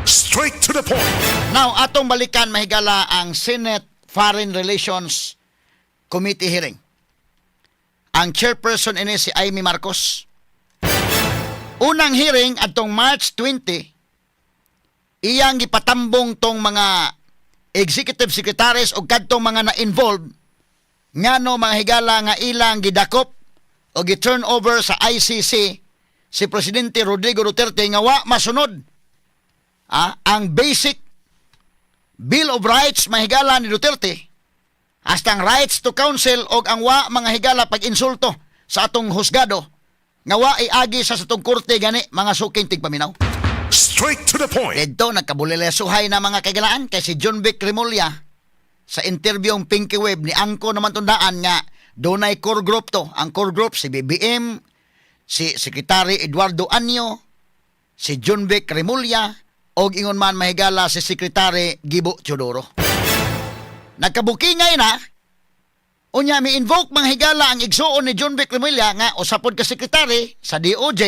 Straight to the point. Now, atong balikan mahigala ang Senate Foreign Relations Committee hearing. Ang chairperson ini si Amy Marcos. Unang hearing atong March 20, iyang gipatambong tong mga executive secretaries o kadtong mga na-involved ngano mga higala nga ilang gidakop o gi-turn over sa ICC si Presidente Rodrigo Duterte nga wa masunod ang basic Bill of Rights mahigala ni Duterte, hasta ang rights to counsel o ang wa mga higala pag-insulto sa atong husgado nga wa iagi sa atong korte gani mga suking tigpaminaw. Straight to the point. Dito nagkabulilesuhay na mga kagalaan kay si John Vic Remulla sa interview ng Pinky Web ni Angko naman tundaan nga dunay core group to. Ang core group si BBM, si Secretary Eduardo Anyo, si John Vic Remulla o ingon man mahigala si Secretary Gibo Teodoro. Nagkabukingay na unya mi-invoke mga higala ang igsuon ni John Vic Remulla nga usapod ka sekretary sa DOJ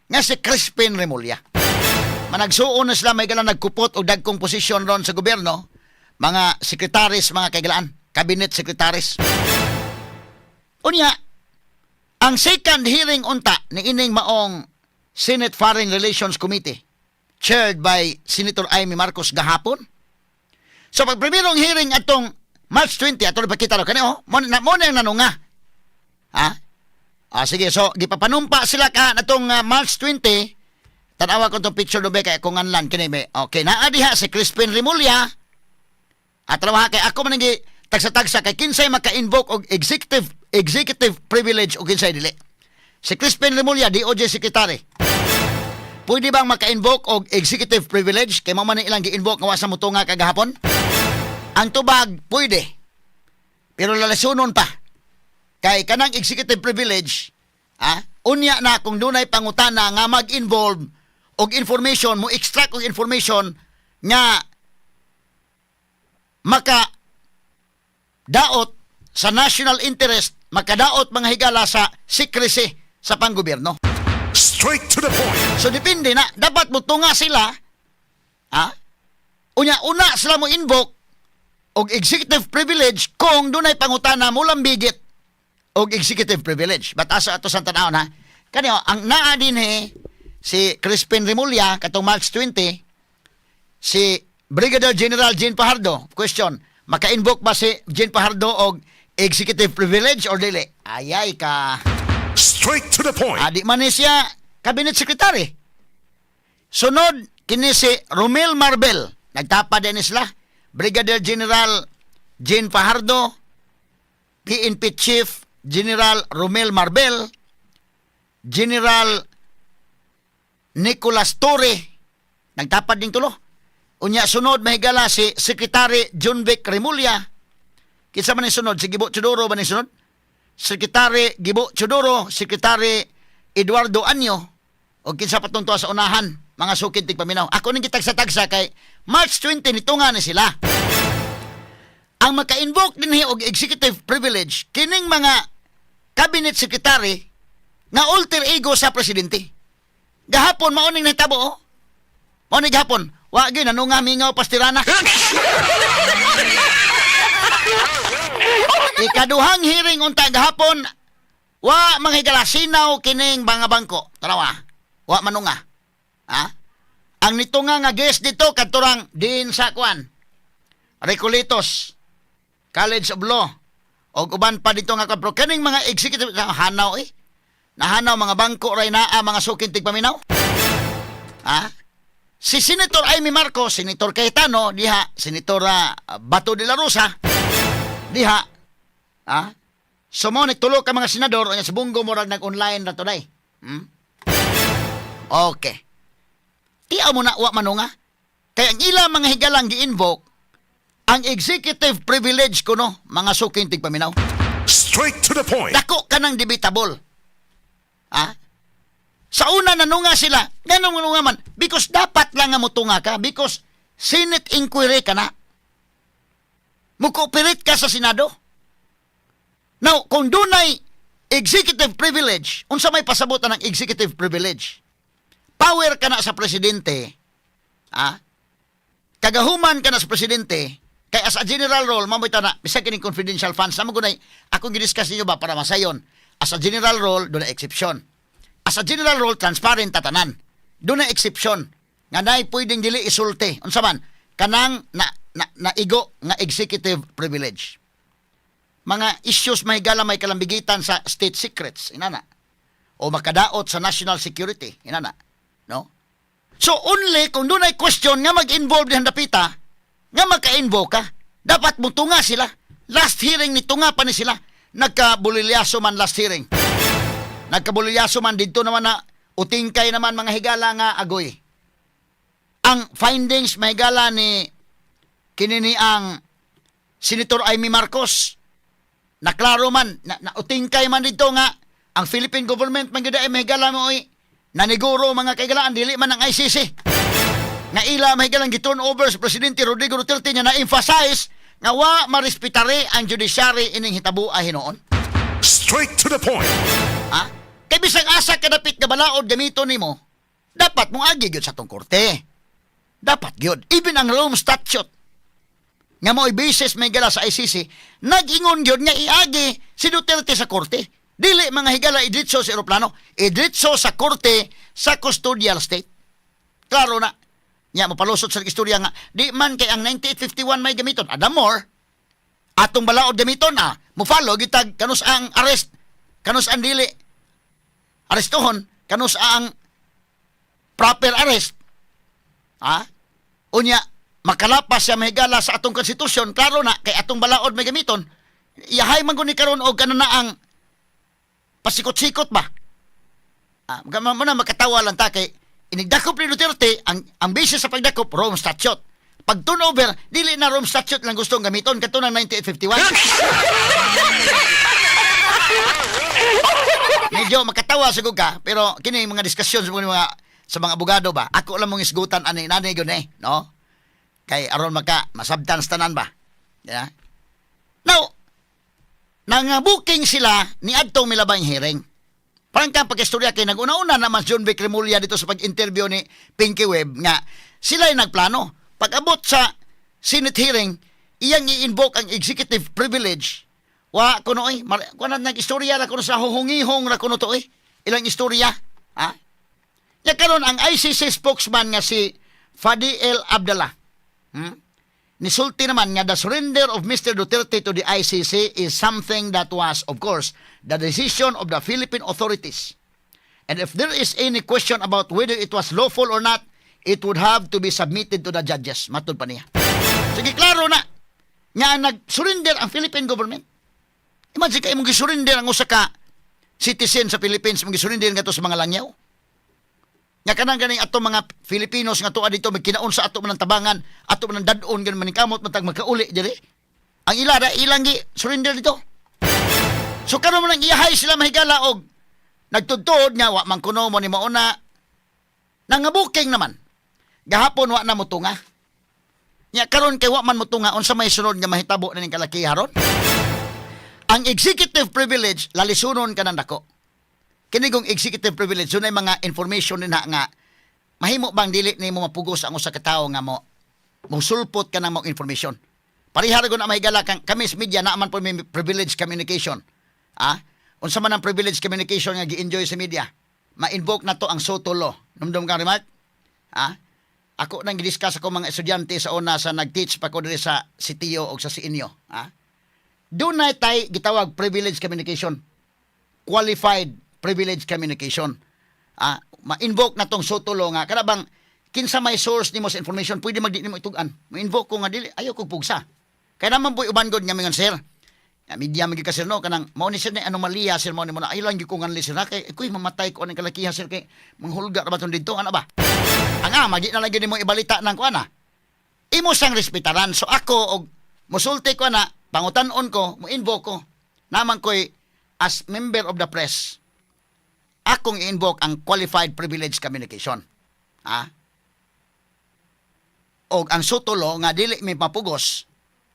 nga si Crispin Remulla. Managsuon na sila may galang nagkupot o dagkong posisyon ron sa gobyerno, mga sekretaris, mga kaigalaan, cabinet secretaries. Unya, ang second hearing unta ni ining maong Senate Foreign Relations Committee, chaired by Senator Amy Marcos gahapon. So pag primerong hearing atong March 20, atong ipakita ro kaniho, mo na yung nanunga. Sige, so gipapanumpa sila ka natong March 20. Tanawa ko itong picture doon kay kung anlan kini be. Okay, naadiha si Crispin Remulla. At trabaha kay ako man ngi tagsa-tagsa kay kinsay maka-invoke og executive privilege o kinsay dili. Si Crispin Remulla DOJ secretary. Pwede bang maka-invoke og executive privilege kay mao man ilang gi-invoke nga wa sa mutunga kagahapon? Ang tubag pwede. Pero lalasunon pa. Kay kanang executive privilege, unya na kung dunay pangutana nga mag-involve og information, mo extract og information nga maka daot sa national interest, makadaot mga higala sa secrecy sa panggobyerno. Straight to the point. So depende na, dapat mo tunga sila, unya una sila mo invoke og executive privilege kung dunay pangutana mo lambigit og executive privilege. But asa ato sa tanaw na, kaniyo, ang naa din si Crispin Remulla katong March 20, si Brigadier General Jean Fajardo, question, maka-invoke ba si Jean Fajardo og executive privilege or dili? Ayay ka. Straight to the point. Di man ni siya cabinet secretary. Sunod, kini si Romel Marbel. Nagtapa din sila. Brigadier General Jean Fajardo, PNP Chief General Romel Marbel, General Nicolas Torre, nagtapad ding tulo. Unya sunod mahigala si Secretary John Vic Remulla. Kinsa man ni sunod? Si Gibo Teodoro ba ni sunod? Secretary Gibo Teodoro, Secretary Eduardo Anyo, o kinsa pa tuntua sa unahan, mga sukid tigpaminaw. Ako ning kitagsa-tagsa kay March 20 nitunga ni sila. Ang maka-invoke din og executive privilege kining mga cabinet secretary nga alter ego sa presidente. Gahapon mauning nahitabo. Mauning gahapon, wa gyud nanunga mingaw pastirana. Ikaduhang hearing unta gahapon, wa mga higalasinaw kining mga bangko. Tarawa, wa manunga. Ang nitunga nga guest dito kadturang din sa kuan. Recoletos, College of Law, o uban pa dito nga kapro. Kaning mga executive, hanaw nahanaw mga bangko ray naa mga suking tigpaminaw. Si Senator Amy Marcos, Senator Cayetano, diha, Senator Bato de la Rosa, diha, sumo nagtulo ka mga senador, sa bunggo mo nag-online na today. Okay. Tiyaw mo na, wa manunga. Kaya ang ilang mga higalang gi-invoke, ang executive privilege ko no, mga suking tigpaminaw. Straight to the point. Dako ka ng debatable. Sa una nanunga sila, ganun manunga man, because dapat lang nga mutunga ka, because Senate inquiry ka na. Mukooperate ka sa Senado. Now, kung dunay executive privilege, unsa may pasabutan ng executive privilege, power ka na sa presidente, kagahuman ka na sa presidente, kay as a general role, mamita na, bisa kining confidential funds, naman ko na, akong gidiscuss ninyo ba para masayon. As a general role, doon na exception. As a general role, transparent tatanan. Doon na exception. Nga na'y pwedeng dili isulti. Unsa man, kanang naigo nga executive privilege. Mga issues may gala may kalambigitan sa state secrets, inana. O makadaot sa national security, inana. No? So, only kung doon ay question nga mag-involve ng dapita, nga magka-involve ka, dapat mo tunga sila. Last hearing ni tunga pa ni sila. Nagkabulilyaso man last hearing. Nagkabulilyaso man dito naman na utingkay naman mga higala nga agoy. Ang findings may higala ni kinini ang Senator Amy Marcos. Naklaro man, na utingkay man dito nga ang Philippine government man gid ay may higala mo naniguro mga kaigalaan dili man ang ICC. Nga ila mahigalang giturn over sa Presidente Rodrigo Duterte niya na-emphasize nga wa marespetare ang judiciary ining hitabuay hinoon. Straight to the point. Ha? Kay bisag asa ka dapit nga balaod gamito nimo, dapat mong agi gyud sa tong korte. Dapat gyud. Even ang Rome Statute nga mo'y basis may gala sa ICC, nag-ingon gyud nga iagi si Duterte sa korte. Dili mga higala idritso sa eroplano, idritso sa korte sa custodial state. Klaro na. Nya mapalusot sa istorya nga di man kay ang 9851 may gamiton. Adam more atong balaod gamiton mo follow gitag kanus ang arrest, kanus ang dili arestohon, kanus ang proper arrest. Unya makalapas siya mahigala sa atong konstitusyon, klaro na kay atong balaod may gamiton. Iyahay man guni karon og kanana ang pasikot-sikot ba? Mo na makatawa lang ta kay inigdakop ni Duterte ang basis sa pagdakop Rome Statute. Pag turnover, dili na Rome Statute lang gustong gamiton kadto ng 9851. Medyo makatawa siguro ka, pero kini mga diskusyon sa mga abogado ba? Ako lang mong isgutan ani nanay gyud no? Kay aron masabtan sa tanan ba? Yeah. Now, nangabuking sila ni adtong milabang hearing. Parang kang pag-istorya kay nag-una-una naman John Vic Remulla dito sa pag-interview ni Pinky Web nga sila ay nagplano. Pag-abot sa Senate hearing, iyang i-invoke ang executive privilege. Wa kuno kuno nag-istorya ra kuno sa huhungihong ra kuno to ilang istorya. Ya karon ang ICC spokesman nga si Fadi El Abdallah. Nisulti naman nga the surrender of Mr. Duterte to the ICC is something that was, of course, the decision of the Philippine authorities. And if there is any question about whether it was lawful or not, it would have to be submitted to the judges. Matod pa niya. Sige, klaro na. Nga nag-surrender ang Philippine government. Imagine kayo mong gisurrender ang usa ka citizen sa Philippines, mong gisurrender nga to sa mga langyaw. Nga kanang ganing ato mga Filipinos nga tuwa dito magkinaon sa ato man tabangan, ato man dadon gan maningkamot matag magkauli diri. Ang ilada ilang gi surrender dito. So karon man ang iyahay sila mahigala og nagtudtod nga wa man kuno mo ni mauna. Nangabuking naman. Gahapon wa na motunga. Nya karon kay wa man motunga unsa may sunod nga mahitabo na ning kalakiharon. Ang executive privilege lalisunon kanang dako. Kinigong executive privilege, yun ay mga information din nga mahimo bang dili ni mo mapugos ang usa ka tawo nga mo sulpot ka ng mga information. Parihar ko na mahigala kami sa media na man po may privilege communication. Unsa man ang privilege communication nga gi-enjoy sa media? Ma-invoke na to ang SOTO law. Numdum kang remark? Ako nang gi-discuss ako mga estudyante sa una sa nag-teach pa ko diri sa CTO o sa CINIO. Doon na tayo gitawag privilege communication. Qualified privilege communication. Ma-invoke na tong SOTO law nga kada bang kinsa may source nimo sa information pwede magdi nimo itugan. Ma-invoke ko nga dili ayo ko pugsa. Kaya naman po uban god nga mingon sir. Media magi ka sir no kanang mao ni sir ni anomalya sir mao ni mo na ay lang gyud ko nga sir kay kuy mamatay ko aning kalakihan sir kay manghulga ra ba ton didto ana ba. Magi na lang gyud nimo ibalita nang kuana. Imo sang respetaran so ako og mosulti ko na pangutan-on ko mo invoke ko naman koy as member of the press akong i-invoke ang qualified privilege communication. O ang SOTO law nga dili may mapugos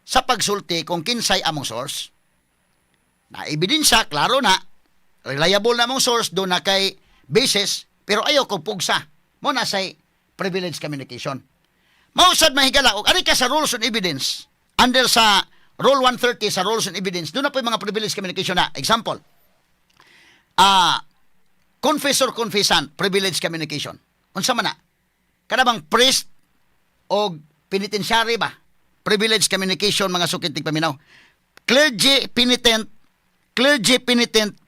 sa pagsulti kung kinsay among source. Na ebidensya, klaro na, reliable na among source, doon na kay basis, pero ayaw kong pugsa. Mo na say privilege communication. Mausad mahigala og ari ka sa rules on evidence. Under sa Rule 130 sa rules on evidence, doon na po yung mga privileged communication na. Example, confessor confessant privileged communication. Unsa man na? Kada bang priest o penitentiary ba? Privileged communication mga sukitig paminaw. Clergy penitent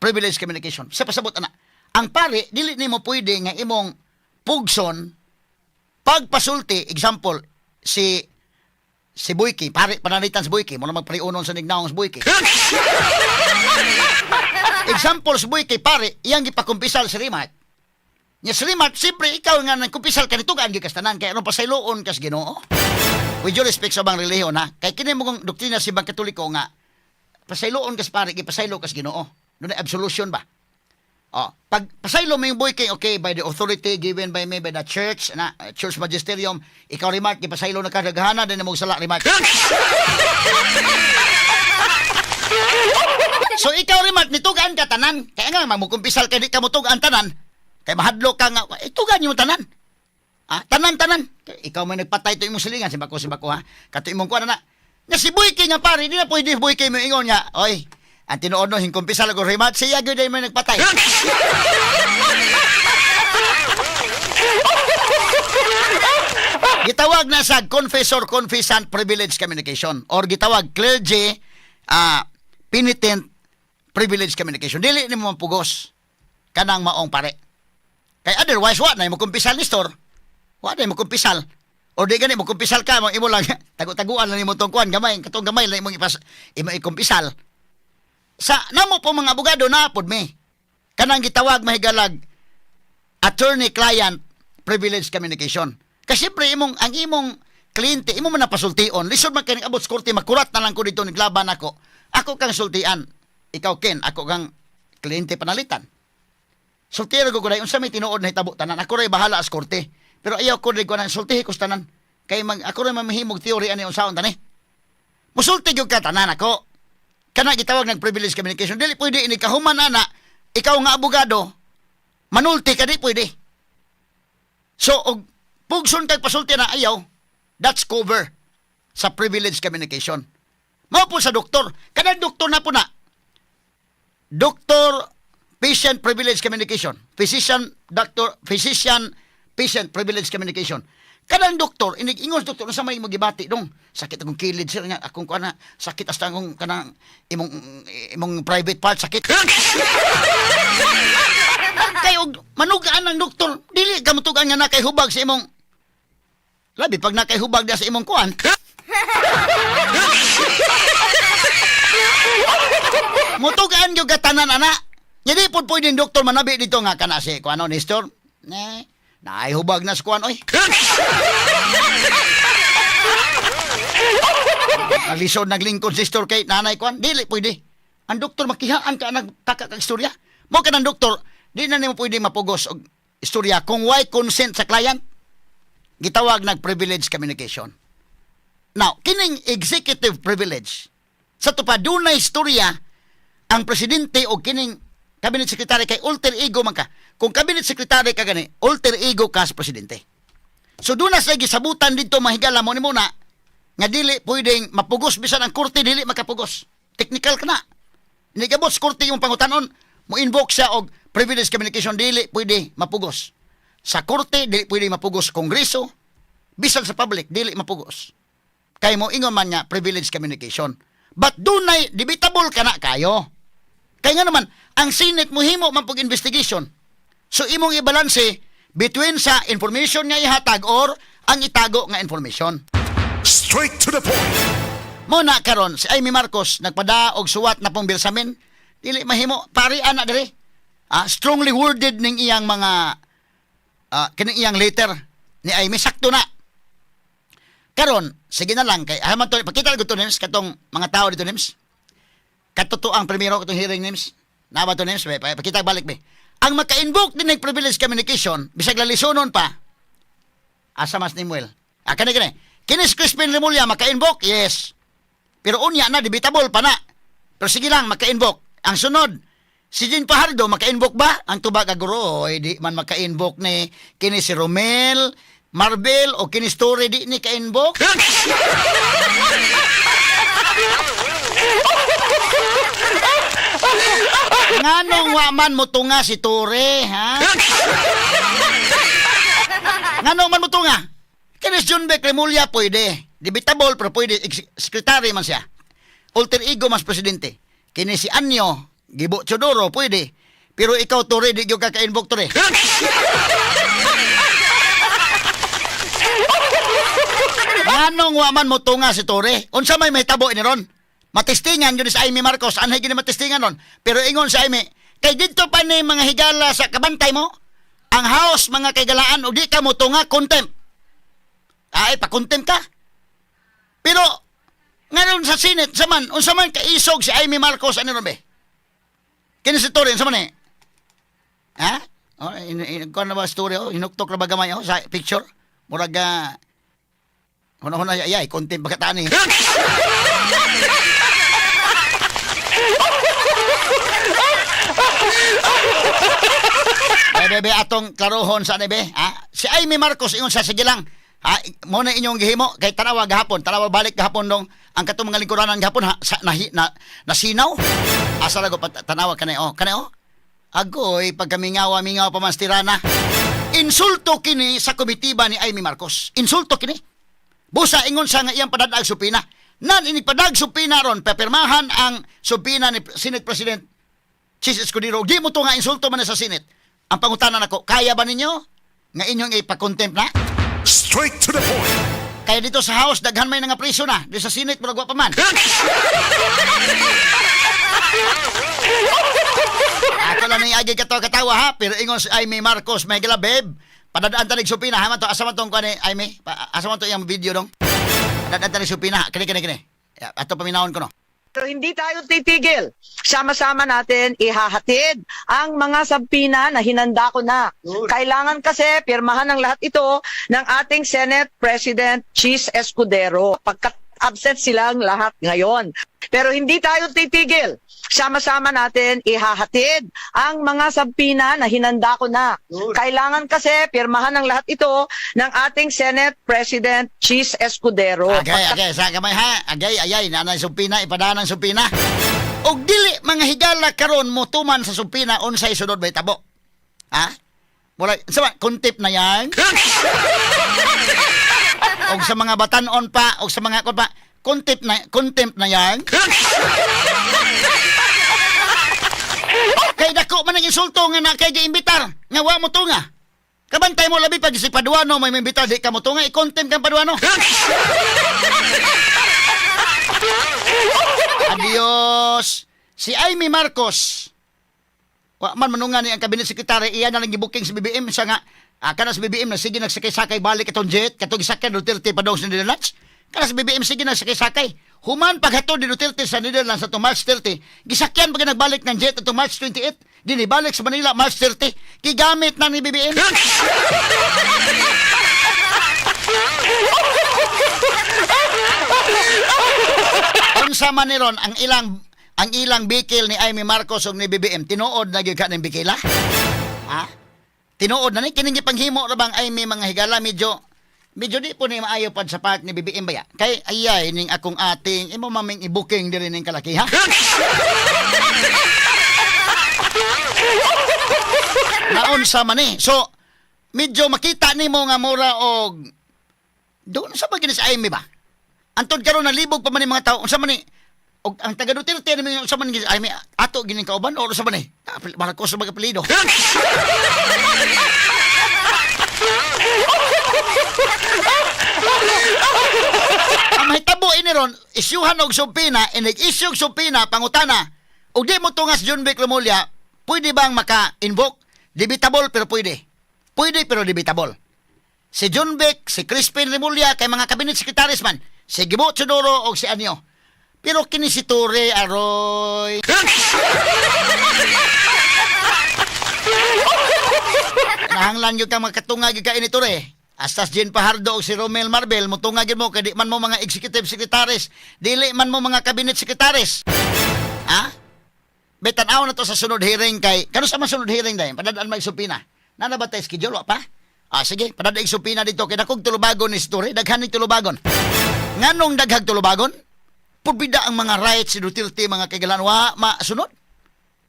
privileged communication. Sa pasabot ana. Ang pare dili nimo pwede nga imong pugson pagpasulti, example, si Boyki, pare panalitan si Boyki, mo na magpariunon sa nignaong si Boyki. Example, si Boyki, pare, iyang gipakumpisal si Rimat. Nya si Rimat, siyempre, ikaw nga nagkumpisal ka nito, gaan gikastanan, kaya anong pasayloon kas Ginoo. With due respect sa bang relihiyon, ha? Kaya kini mo kong doktrina si bang katoliko nga, pasayloon kas pare, gipasaylo kas Ginoo. Doon ay absolution ba? Pag pasaylo mo yung Boyki, okay, by the authority given by me by the church, church magisterium, ikaw Rimat, gipasaylo na kadaghana, din na mong sala Rimat. So ikaw Rimat, nitugaan ka tanan, kaya nga magkumpisal ka, di ka mutugaan tanan, kaya mahadlo ka nga, itugan yung tanan. Tanan. Ikaw may nagpatay to imong silingan, si Bako ha, kato imong kuha na. Nga si Boyki nga pare, di na pwede Boyki mo ingon nga, oy, ang tinuod no, hingkumpisal ako Rimat, siya gyud ay may nagpatay. Gitawag na sa confessor confessant privileged communication or gitawag clergy penitent privileged communication. Dili nimo mapugos kanang maong pare. Kay otherwise wa na mo kumpisal ni store. Wa na mo kumpisal. Or di gani mo kumpisal ka mo imo lang tago-taguan lang nimo tong kuan gamay katong gamay lang imong ikumpisal. Sa namo po mga abogado na pod mi. Kanang gitawag mahigalag attorney client privileged communication. Kasi siyempre, ang imong kliyente, imo man napasultion. Lisod man kaning abot sa korte, makurat na lang ko dito, naglaban ako. Ako kang sultian. Ikaw, Ken, ako kang kliyente panalitan. Sultiro ko kunay, unsa may tinuod na hitabo tanan. Ako rin bahala sa korte. Pero ayaw ko rin ko na sultihi ko sa tanan. Kaya ako rin mamahimog teori ani unsaon tani. Musulti yung ka tanan ako. Kana gitawag ng privileged communication. Dili pwede ini kahuman ana, ikaw nga abogado, manulti ka di pwede. So, pugson kag pasulti na ayaw, that's cover sa privileged communication. Mao po sa doktor. Kanang doktor na po na. Doctor, patient privileged communication. Physician, patient privileged communication. Kanang doktor, ingon doktor, sa may magibati dong. Sakit akong kilid, sir nga, akong kana, sakit hasta akong kanang imong private part, sakit. Kayo, manugaan ng doktor, dili ka matugaan nga nakaihubag sa imong labi pag nakaihubag na sa imong kuan. Mutugaan yung katanan, ana. Hindi po pwedeng doktor manabi dito nga kana si kuano, Nestor. Naihubag na sa kuan, oy. Alisod naglingkod si Nestor kay nanay kuan. Dili pwede. Ang doktor makihaan ka nagtakak-istorya. Mo ka ng doktor, di na nimo pwede mapugos og istorya kung why consent sa client. Gitawag nag-privilege communication. Now, kining executive privilege, sa tupad dunay istorya ang presidente o kining cabinet secretary kay alter ego man ka. Kung cabinet secretary ka gani, alter ego ka sa presidente. So doon na sa gisabutan dito mahigala mo ni muna nga dili pwedeng mapugos bisan ang korte dili makapugos. Technical ka na. Nigabot sa korte yung pangutanon, mo invoke siya og privilege communication dili pwede mapugos. Sa korte, dili pwede mapugos sa kongreso, bisan sa public, dili mapugos. Kaya mo ingon man nga, privilege communication. But dunay debatable ka na kayo. Kaya nga naman, ang Senate mo himo man pag investigation. So imong ibalanse between sa information nga ihatag or ang itago nga information. Straight to the point. Muna karon si Amy Marcos nagpada og suwat na pong bilsamin. Dili mahimo, pari ana diri. Strongly worded ning iyang mga kining iyang letter ni Amy sakto na. Karon, sige na lang kay haman to pakita ko to Nims katong mga tao dito Nims. Katuto ang primero katong hearing Nims. Naba to Nims, pakita balik be. Ang maka-invoke din ng privilege communication bisag lalisonon pa. Asa mas Nimuel. Kani. Kinis Crispin Remulla maka-invoke? Yes. Pero unya na debatable pa na. Pero sige lang maka-invoke. Ang sunod, si Jean Fajardo, maka-invoke ba? Ang tubag aguro, di man maka-invoke ni kini si Romel, Marvel o kini story di ni ka-inbox? Nganong wa man mo tunga si Tore, ha? Nganong man mo tunga? Kini si John Beck Remulla pwede. Debatable pero pwede. Sekretary man siya. Alter ego mas presidente. Kini si Anyo, Gibo Chodoro, pwede. Pero ikaw, Tore, di yung kaka-inbox, Tore. Nganong wa man mo tunga si Tore? Unsa may tabo ini ron? Matistingan yun sa Amy Marcos. Anhay gini matistingan ron. Pero ingon sa Amy, kay dito pa ni mga higala sa kabantay mo, ang house mga kaigalaan, o di ka mo tunga, contempt. Ay, pa-contempt ka. Pero, ngayon sa Senate, saman, unsa man kaisog si Amy Marcos, ano ron be? Kini si Tore, unsa man eh? Ha? Oh, kuha na ba story, oh? Hinuktok na ba gamay, oh, sa picture? Murag, huna-huna, ayay, contempt pagkataan eh. Bebe, atong klarohon sa nebe, ha? Si Amy Marcos, ingon sa sige lang, ha? Muna inyong gihimo, kay tanawa gahapon, tanawa balik gahapon dong, ang katong mga lingkuranan gahapon, ha? Nasinaw? Asa lago, tanawa ka na, oh, agoy, pagkamingawa-mingawa pa mas tirana. Insulto kini sa komitiba ni Amy Marcos. Insulto kini. Busa, ingon sa nga iyang padadag supina. Nan inipadag supina ron, papirmahan ang supina ni Senate President Chis Escudero. Di mo to nga insulto man na sa Senate. Ang pangutanan ako, kaya ba ninyo nga inyong ipakontempt na? Straight to the point. Kaya dito sa House, daghan may nga priso na. Dito sa Senate, maragwa pa man. Ako lang nang agi katawa ha, pero ingon si Amy Marcos, may gila, babe. Padadaan tanig supina, ha man to, asa man tong kani, Amy? Asa man to yung video dong? Padadaan tanig supina, kini. Ato paminahon ko no. Pero hindi tayo titigil. Sama-sama natin ihahatid ang mga sabpina na hinanda ko na. Kailangan kasi pirmahan ng lahat ito ng ating Senate President Chis Escudero. Pagkat absent silang lahat ngayon. Pero hindi tayo titigil. Sama-sama natin ihahatid ang mga sabpina na hinanda ko na. Kailangan kasi pirmahan ng lahat ito ng ating Senate President Chis Escudero. Agay, sa kamay ha. Ayay, nanay supina, ipadaan ng supina. Og dili, mga higala karon mo tuman sa supina, unsay sunod may tabo. Ha? Mula, kuntip na yan. Og sa mga batanon pa, og sa mga pa, contempt na yan. Kay dako man ang insulto nga na kay giimbitar, nga wa mo tunga. Kabantay mo labi pag si Paduano may imbitar di ka mo tunga, i-contempt kang Paduano. Adios. Si Amy Marcos. Wa man manunga ni ang cabinet secretary, iya na lang gibuking sa BBM sa nga kana sa BBM na sige nagsakay-sakay balik atong jet katong gisakyan Duterte pa daw sa Netherlands. Kana sa BBM sige nagsakay-sakay. Human paghatod ni Duterte sa Netherlands sa March 30, gisakyan pag nagbalik ng jet atong March 28, dinhi balik sa Manila March 30, gigamit na ni BBM. Unsa man ni ron ang ilang bikil ni Amy Marcos ug ni BBM, tinuod na gyud ka ning bikila? Ha? Tinuod na ni kining gipanghimo ra bang Amy mga higala medyo di po ni maayo pad sa part ni BBM baya. Kay ayay ning akong ating imo maming i-booking diri ning kalaki ha. Naunsa man ni. So medyo makita nimo nga mura og doon sa pagkinis Amy ba? Antod karon nalibog pa man ni mga tao. Unsa man ni? Og ang taga Duterte ni unsa man ni Amy ato gining kauban o unsa man ni? Marcos sa mga apelyido. Ang mahitabo ini ron, isyuhan og supina, inig-issue og supina, pangutana, og di mo tungas John Beck Remulla, pwede bang maka-invoke? Debatable pero pwede. Pwede pero debatable. Si John Beck, si Crispin Remulla, kay mga cabinet secretaries man, si Gibo Chodoro og si Anyo. Pero kini si Tore, aroy. Nahanglan yun kang magkatungag ka ini Tore. Astas Jean Pajardo o si Romel Marbel, mutungagin mo, kadi man mo mga executive secretaries, dili man mo mga cabinet secretaries. Ha? Betan-aw na to sa sunod hearing kay, kano sa mga sunod hearing dahil, padadaan may supina. Nana ba tayo schedule, pa? Sige, padadaig supina dito kay dakog tulubagon ni story, daghan ni tulubagon. Nganong daghag tulubagon? Purbida ang mga rights si Duterte mga kaigalan wa masunod.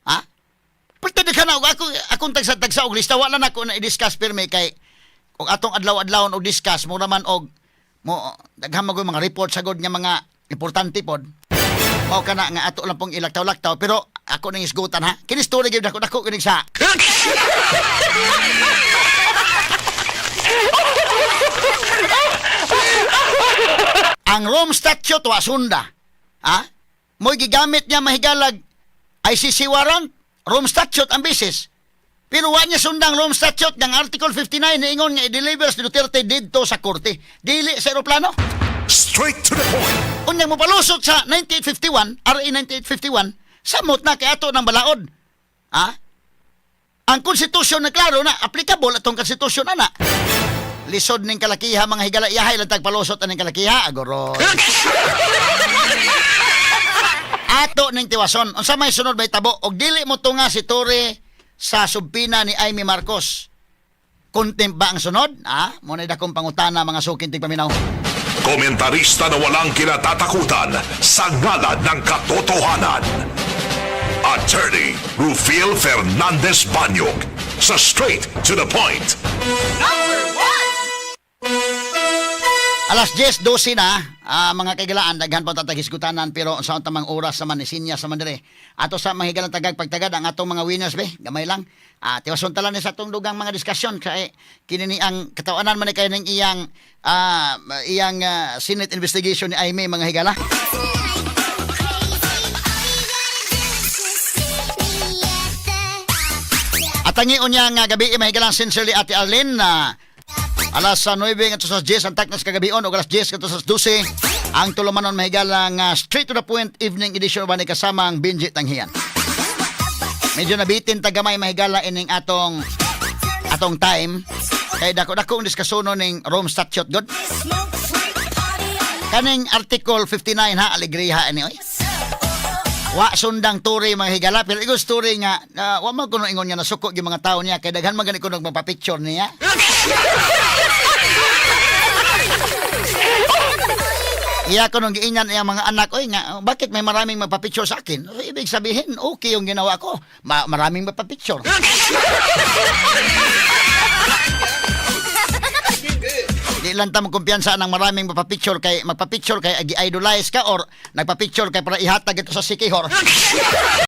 Ha? Pagtadi ka na akong tagsa og lista wala na ko na i-discuss pirmi kay og atong adlaw-adlawon og discuss mo naman og mo daghan magoy mga report sagod nga mga importante pod. Mao kana nga ato lang pong ilaktaw-laktaw pero ako ning isgutan ha. Kini story gyud dako kining sa. Ang Rome Statute wa sunda. Ha? Mo'y gigamit niya mahigalag ICC warrant, Rome Statute ang bisis. Pero wa niya sundang Rome Statute ng Article 59 na ingon nga i-deliver si Duterte didto sa korte. Dili sa eroplano. Straight to the point. Unyang mo palusot sa 9851, RA 9851, samot na kay ato ng balaod. Ha? Ang konstitusyon na klaro na applicable atong konstitusyon ana. Lisod ning kalakiha mga higala iyahay lang tagpalusot aning kalakiha agoro. Ato ning tiwason unsa may sunod bay tabo og dili mo tunga si Torre sa subpina ni Amy Marcos. Contempt ba ang sunod? Mo na dakong pangutana mga sukin tigpaminaw. Komentarista na walang kinatatakutan sa ngalan ng katotohanan. Attorney Rufil Fernandez Banyog sa Straight to the Point. Alas 10:12 na, mga kaigalaan, daghan pa tatagisgutanan pero sa tamang oras naman ni Sinya sa Mandire. Ato sa mga higalang tagag pagtagad ang atong mga winners be, gamay lang. Tiwason tala ni sa atong dugang mga diskusyon kay kinini ang katawanan man ni kay ning iyang Senate investigation ni Aimee mga higala. At ang iyon niya nga gabi mga higalang sincerely Ate Arlene na alas 9 at sa 10 ang taknas kagabion o alas 10 at sa 12 ang tulumanon mahigalang straight to the point evening edition ba ni kasama ang Benji Tanghian. Medyo nabitin tagamay mahigala ining atong time kay dako-dako ang diskusono ning Rome Statute god. Kaning Article 59 ha alegriha ani oy. Wa sundang turi mga higala pero igos turi nga wa man kuno ingon nga nasuko gyud mga tawo niya kay daghan man gani kuno magpa-picture niya. Iya ko nung giingan ang mga anak, oy nga, bakit may maraming magpa-picture sa akin? So, ibig sabihin, okay yung ginawa ko. Maraming magpa-picture. Di lang tamo kumpiyansa ng maraming magpa-picture kay i-idolize ka or nagpa-picture kay para ihatag ito sa sikihor.